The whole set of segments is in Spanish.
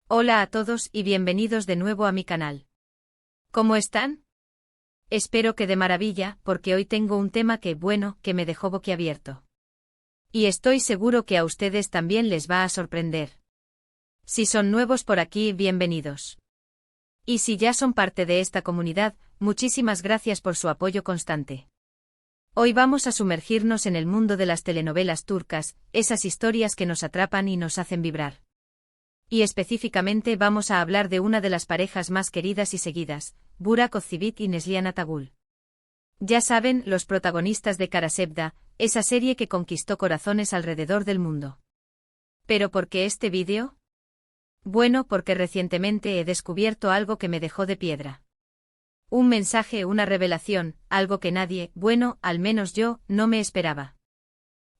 Hola a todos y bienvenidos de nuevo a mi canal. ¿Cómo están? Espero que de maravilla, porque hoy tengo un tema que me dejó boquiabierto. Y estoy seguro que a ustedes también les va a sorprender. Si son nuevos por aquí, bienvenidos. Y si ya son parte de esta comunidad, muchísimas gracias por su apoyo constante. Hoy vamos a sumergirnos en el mundo de las telenovelas turcas, esas historias que nos atrapan y nos hacen vibrar. Y específicamente vamos a hablar de una de las parejas más queridas y seguidas, Burak Özçivit y Neslihan Atagül. Ya saben, los protagonistas de Karasevda, esa serie que conquistó corazones alrededor del mundo. ¿Pero por qué este vídeo? Bueno, porque recientemente he descubierto algo que me dejó de piedra. Un mensaje, una revelación, algo que nadie, al menos yo, no me esperaba.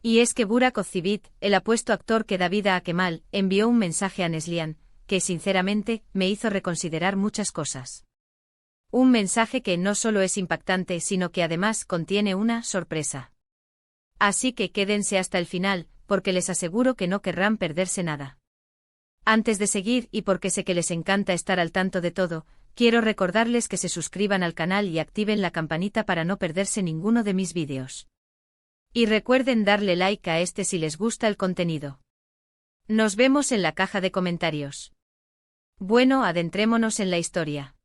Y es que Burak Özçivit, el apuesto actor que da vida a Kemal, envió un mensaje a Neslihan, que sinceramente, me hizo reconsiderar muchas cosas. Un mensaje que no solo es impactante sino que además contiene una sorpresa. Así que quédense hasta el final, porque les aseguro que no querrán perderse nada. Antes de seguir y porque sé que les encanta estar al tanto de todo, quiero recordarles que se suscriban al canal y activen la campanita para no perderse ninguno de mis vídeos. Y recuerden darle like a este si les gusta el contenido. Nos vemos en la caja de comentarios. Bueno, adentrémonos en la historia.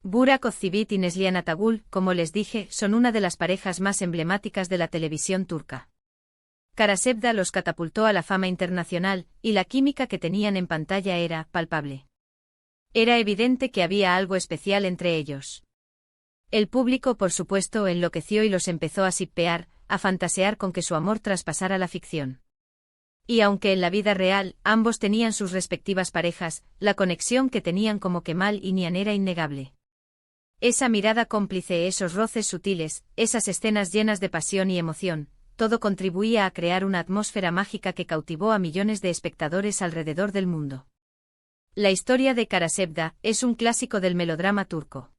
Burak Özçivit y Neslihan Atagül, como les dije, son una de las parejas más emblemáticas de la televisión turca. Karasevda los catapultó a la fama internacional, y la química que tenían en pantalla era palpable. Era evidente que había algo especial entre ellos. El público, por supuesto, enloqueció y los empezó a shippear, a fantasear con que su amor traspasara la ficción. Y aunque en la vida real, ambos tenían sus respectivas parejas, la conexión que tenían como Kemal y Nihan era innegable. Esa mirada cómplice, esos roces sutiles, esas escenas llenas de pasión y emoción, todo contribuía a crear una atmósfera mágica que cautivó a millones de espectadores alrededor del mundo. La historia de Karasevda es un clásico del melodrama turco.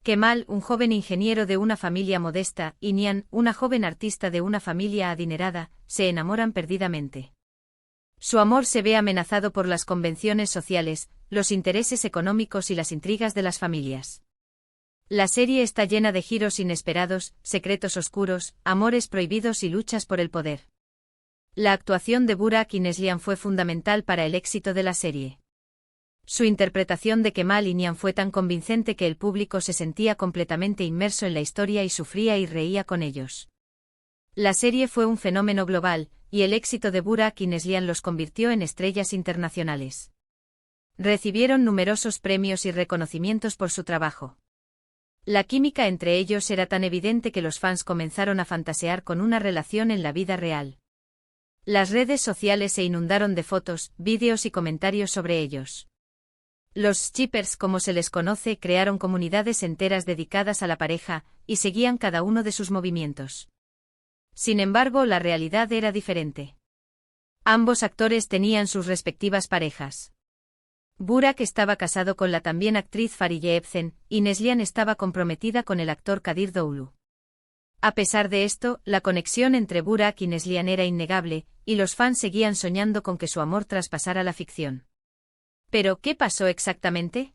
Kemal, un joven ingeniero de una familia modesta, y Nihan, una joven artista de una familia adinerada, se enamoran perdidamente. Su amor se ve amenazado por las convenciones sociales, los intereses económicos y las intrigas de las familias. La serie está llena de giros inesperados, secretos oscuros, amores prohibidos y luchas por el poder. La actuación de Burak y Neslihan fue fundamental para el éxito de la serie. Su interpretación de Kemal y Nihan fue tan convincente que el público se sentía completamente inmerso en la historia y sufría y reía con ellos. La serie fue un fenómeno global, y el éxito de Burak y Neslihan los convirtió en estrellas internacionales. Recibieron numerosos premios y reconocimientos por su trabajo. La química entre ellos era tan evidente que los fans comenzaron a fantasear con una relación en la vida real. Las redes sociales se inundaron de fotos, vídeos y comentarios sobre ellos. Los shippers, como se les conoce, crearon comunidades enteras dedicadas a la pareja, y seguían cada uno de sus movimientos. Sin embargo, la realidad era diferente. Ambos actores tenían sus respectivas parejas. Burak estaba casado con la también actriz Fariye Evcen, y Neslihan estaba comprometida con el actor Kadir Doğulu. A pesar de esto, la conexión entre Burak y Neslihan era innegable, y los fans seguían soñando con que su amor traspasara la ficción. ¿Pero qué pasó exactamente?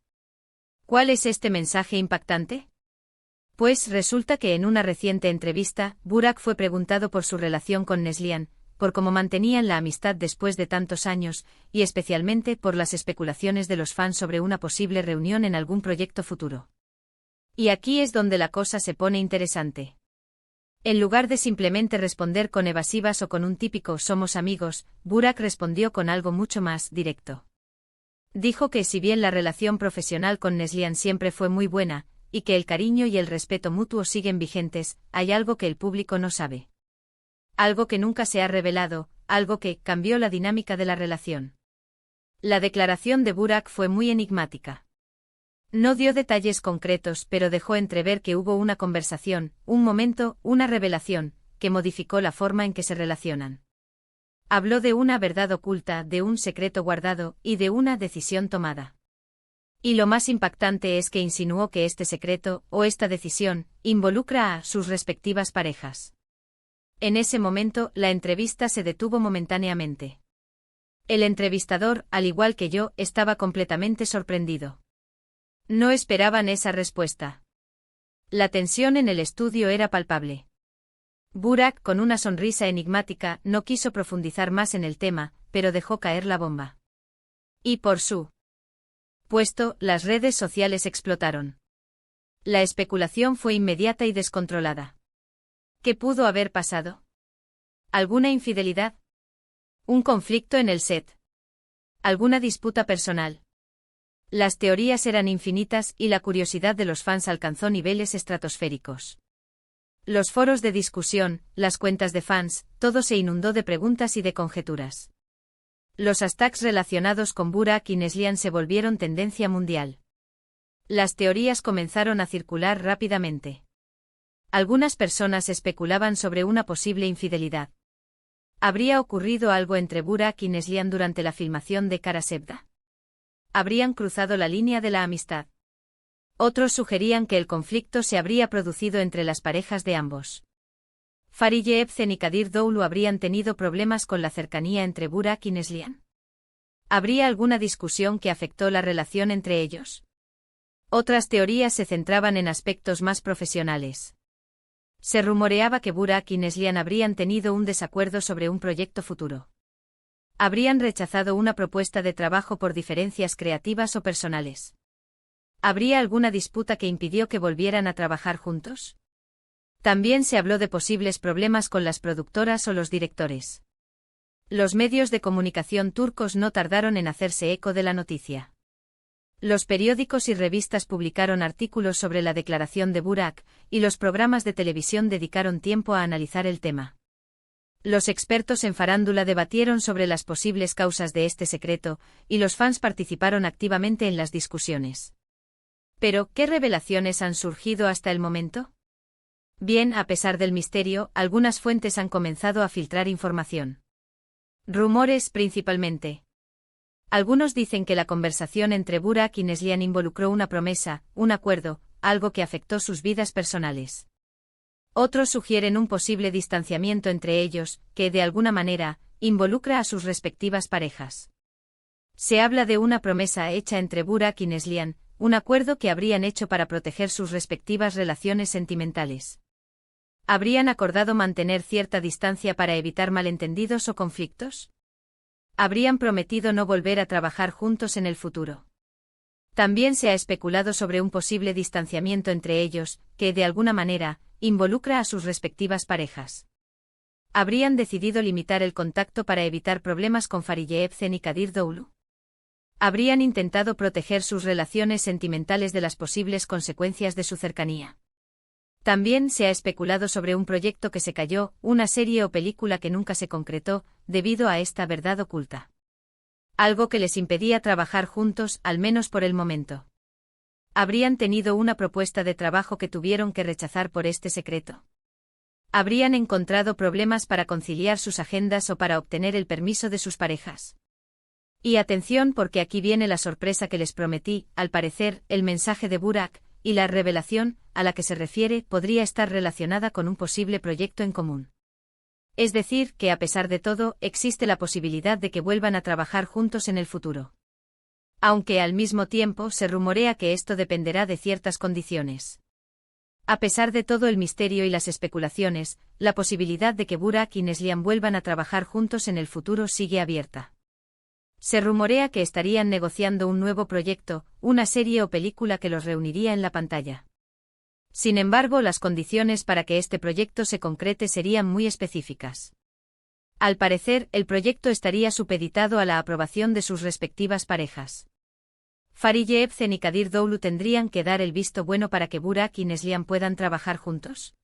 ¿Cuál es este mensaje impactante? Pues resulta que en una reciente entrevista, Burak fue preguntado por su relación con Neslihan, por cómo mantenían la amistad después de tantos años, y especialmente por las especulaciones de los fans sobre una posible reunión en algún proyecto futuro. Y aquí es donde la cosa se pone interesante. En lugar de simplemente responder con evasivas o con un típico "somos amigos", Burak respondió con algo mucho más directo. Dijo que si bien la relación profesional con Neslihan siempre fue muy buena, y que el cariño y el respeto mutuo siguen vigentes, hay algo que el público no sabe. Algo que nunca se ha revelado, algo que cambió la dinámica de la relación. La declaración de Burak fue muy enigmática. No dio detalles concretos, pero dejó entrever que hubo una conversación, un momento, una revelación, que modificó la forma en que se relacionan. Habló de una verdad oculta, de un secreto guardado, y de una decisión tomada. Y lo más impactante es que insinuó que este secreto, o esta decisión, involucra a sus respectivas parejas. En ese momento, la entrevista se detuvo momentáneamente. El entrevistador, al igual que yo, estaba completamente sorprendido. No esperaban esa respuesta. La tensión en el estudio era palpable. Burak, con una sonrisa enigmática, no quiso profundizar más en el tema, pero dejó caer la bomba. Y por su puesto, las redes sociales explotaron. La especulación fue inmediata y descontrolada. ¿Qué pudo haber pasado? ¿Alguna infidelidad? ¿Un conflicto en el set? ¿Alguna disputa personal? Las teorías eran infinitas y la curiosidad de los fans alcanzó niveles estratosféricos. Los foros de discusión, las cuentas de fans, todo se inundó de preguntas y de conjeturas. Los hashtags relacionados con Burak y Neslihan se volvieron tendencia mundial. Las teorías comenzaron a circular rápidamente. Algunas personas especulaban sobre una posible infidelidad. ¿Habría ocurrido algo entre Burak y Neslihan durante la filmación de Kara Sevda? ¿Habrían cruzado la línea de la amistad? Otros sugerían que el conflicto se habría producido entre las parejas de ambos. Fariye Ebsen y Kadir Doğulu habrían tenido problemas con la cercanía entre Burak y Neslihan. ¿Habría alguna discusión que afectó la relación entre ellos? Otras teorías se centraban en aspectos más profesionales. Se rumoreaba que Burak y Neslihan habrían tenido un desacuerdo sobre un proyecto futuro. Habrían rechazado una propuesta de trabajo por diferencias creativas o personales. ¿Habría alguna disputa que impidió que volvieran a trabajar juntos? También se habló de posibles problemas con las productoras o los directores. Los medios de comunicación turcos no tardaron en hacerse eco de la noticia. Los periódicos y revistas publicaron artículos sobre la declaración de Burak, y los programas de televisión dedicaron tiempo a analizar el tema. Los expertos en farándula debatieron sobre las posibles causas de este secreto, y los fans participaron activamente en las discusiones. Pero, ¿qué revelaciones han surgido hasta el momento? Bien, a pesar del misterio, algunas fuentes han comenzado a filtrar información. Rumores principalmente. Algunos dicen que la conversación entre Burak y Neslihan involucró una promesa, un acuerdo, algo que afectó sus vidas personales. Otros sugieren un posible distanciamiento entre ellos, que, de alguna manera, involucra a sus respectivas parejas. Se habla de una promesa hecha entre Burak y Neslihan, un acuerdo que habrían hecho para proteger sus respectivas relaciones sentimentales. ¿Habrían acordado mantener cierta distancia para evitar malentendidos o conflictos? ¿Habrían prometido no volver a trabajar juntos en el futuro? También se ha especulado sobre un posible distanciamiento entre ellos, que, de alguna manera, involucra a sus respectivas parejas. ¿Habrían decidido limitar el contacto para evitar problemas con Fariye Ebsen y Kadir Doğulu? ¿Habrían intentado proteger sus relaciones sentimentales de las posibles consecuencias de su cercanía? También se ha especulado sobre un proyecto que se cayó, una serie o película que nunca se concretó, debido a esta verdad oculta. Algo que les impedía trabajar juntos, al menos por el momento. ¿Habrían tenido una propuesta de trabajo que tuvieron que rechazar por este secreto? ¿Habrían encontrado problemas para conciliar sus agendas o para obtener el permiso de sus parejas? Y atención, porque aquí viene la sorpresa que les prometí. Al parecer, el mensaje de Burak, y la revelación, a la que se refiere, podría estar relacionada con un posible proyecto en común. Es decir, que a pesar de todo, existe la posibilidad de que vuelvan a trabajar juntos en el futuro. Aunque al mismo tiempo se rumorea que esto dependerá de ciertas condiciones. A pesar de todo el misterio y las especulaciones, la posibilidad de que Burak y Neslihan vuelvan a trabajar juntos en el futuro sigue abierta. Se rumorea que estarían negociando un nuevo proyecto, una serie o película que los reuniría en la pantalla. Sin embargo, las condiciones para que este proyecto se concrete serían muy específicas. Al parecer, el proyecto estaría supeditado a la aprobación de sus respectivas parejas. Fariye Ebsen y Kadir Doğulu tendrían que dar el visto bueno para que Burak y Neslihan puedan trabajar juntos.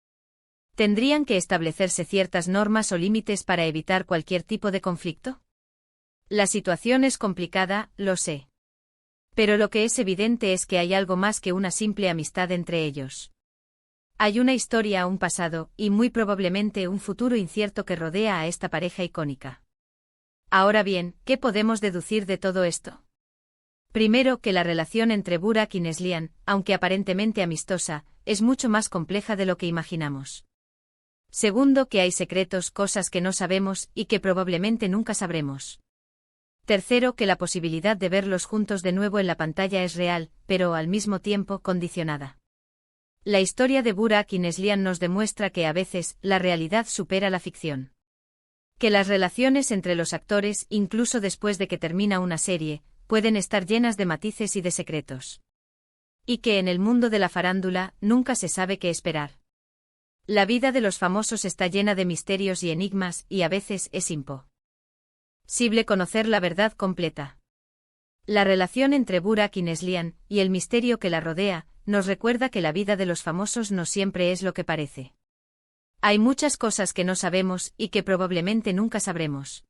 ¿Tendrían que establecerse ciertas normas o límites para evitar cualquier tipo de conflicto? La situación es complicada, lo sé. Pero lo que es evidente es que hay algo más que una simple amistad entre ellos. Hay una historia, un pasado, y muy probablemente un futuro incierto que rodea a esta pareja icónica. Ahora bien, ¿qué podemos deducir de todo esto? Primero, que la relación entre Burak y Neslihan, aunque aparentemente amistosa, es mucho más compleja de lo que imaginamos. Segundo, que hay secretos, cosas que no sabemos, y que probablemente nunca sabremos. Tercero, que la posibilidad de verlos juntos de nuevo en la pantalla es real, pero al mismo tiempo condicionada. La historia de Burak y Neslihan nos demuestra que a veces la realidad supera la ficción. Que las relaciones entre los actores, incluso después de que termina una serie, pueden estar llenas de matices y de secretos. Y que en el mundo de la farándula nunca se sabe qué esperar. La vida de los famosos está llena de misterios y enigmas, y a veces es imposible conocer la verdad completa. La relación entre Burak y Neslihan, y el misterio que la rodea, nos recuerda que la vida de los famosos no siempre es lo que parece. Hay muchas cosas que no sabemos y que probablemente nunca sabremos.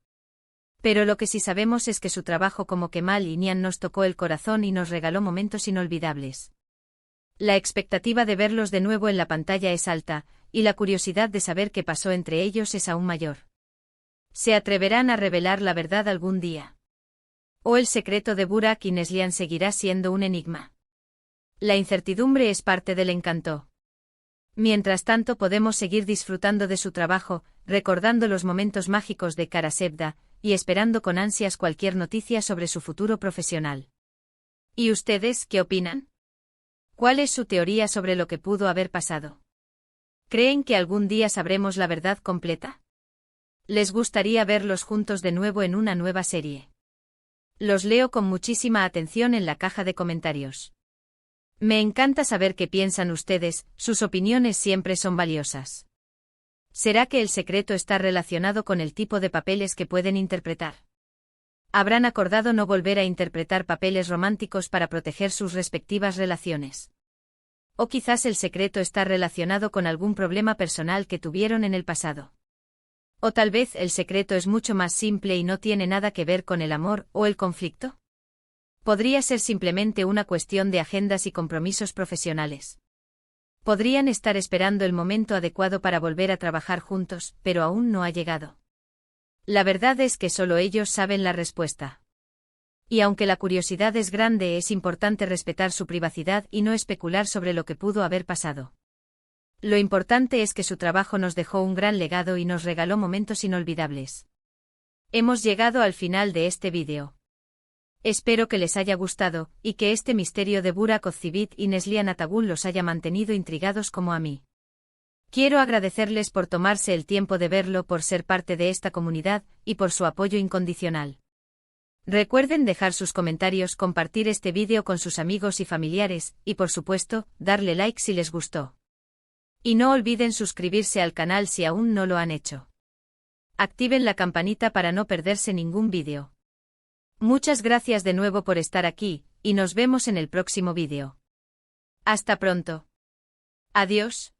Pero lo que sí sabemos es que su trabajo como Kemal y Nihan nos tocó el corazón y nos regaló momentos inolvidables. La expectativa de verlos de nuevo en la pantalla es alta, y la curiosidad de saber qué pasó entre ellos es aún mayor. ¿Se atreverán a revelar la verdad algún día? ¿O el secreto de Burak y Neslihan seguirá siendo un enigma? La incertidumbre es parte del encanto. Mientras tanto podemos seguir disfrutando de su trabajo, recordando los momentos mágicos de Kara Sevda, y esperando con ansias cualquier noticia sobre su futuro profesional. ¿Y ustedes qué opinan? ¿Cuál es su teoría sobre lo que pudo haber pasado? ¿Creen que algún día sabremos la verdad completa? ¿Les gustaría verlos juntos de nuevo en una nueva serie? Los leo con muchísima atención en la caja de comentarios. Me encanta saber qué piensan ustedes, sus opiniones siempre son valiosas. ¿Será que el secreto está relacionado con el tipo de papeles que pueden interpretar? ¿Habrán acordado no volver a interpretar papeles románticos para proteger sus respectivas relaciones? ¿O quizás el secreto está relacionado con algún problema personal que tuvieron en el pasado? ¿O tal vez el secreto es mucho más simple y no tiene nada que ver con el amor o el conflicto? ¿Podría ser simplemente una cuestión de agendas y compromisos profesionales? Podrían estar esperando el momento adecuado para volver a trabajar juntos, pero aún no ha llegado. La verdad es que solo ellos saben la respuesta. Y aunque la curiosidad es grande, es importante respetar su privacidad y no especular sobre lo que pudo haber pasado. Lo importante es que su trabajo nos dejó un gran legado y nos regaló momentos inolvidables. Hemos llegado al final de este vídeo. Espero que les haya gustado, y que este misterio de Burak Ozceğit y Neslihan Atagül los haya mantenido intrigados como a mí. Quiero agradecerles por tomarse el tiempo de verlo, por ser parte de esta comunidad, y por su apoyo incondicional. Recuerden dejar sus comentarios, compartir este vídeo con sus amigos y familiares, y por supuesto, darle like si les gustó. Y no olviden suscribirse al canal si aún no lo han hecho. Activen la campanita para no perderse ningún vídeo. Muchas gracias de nuevo por estar aquí, y nos vemos en el próximo vídeo. Hasta pronto. Adiós.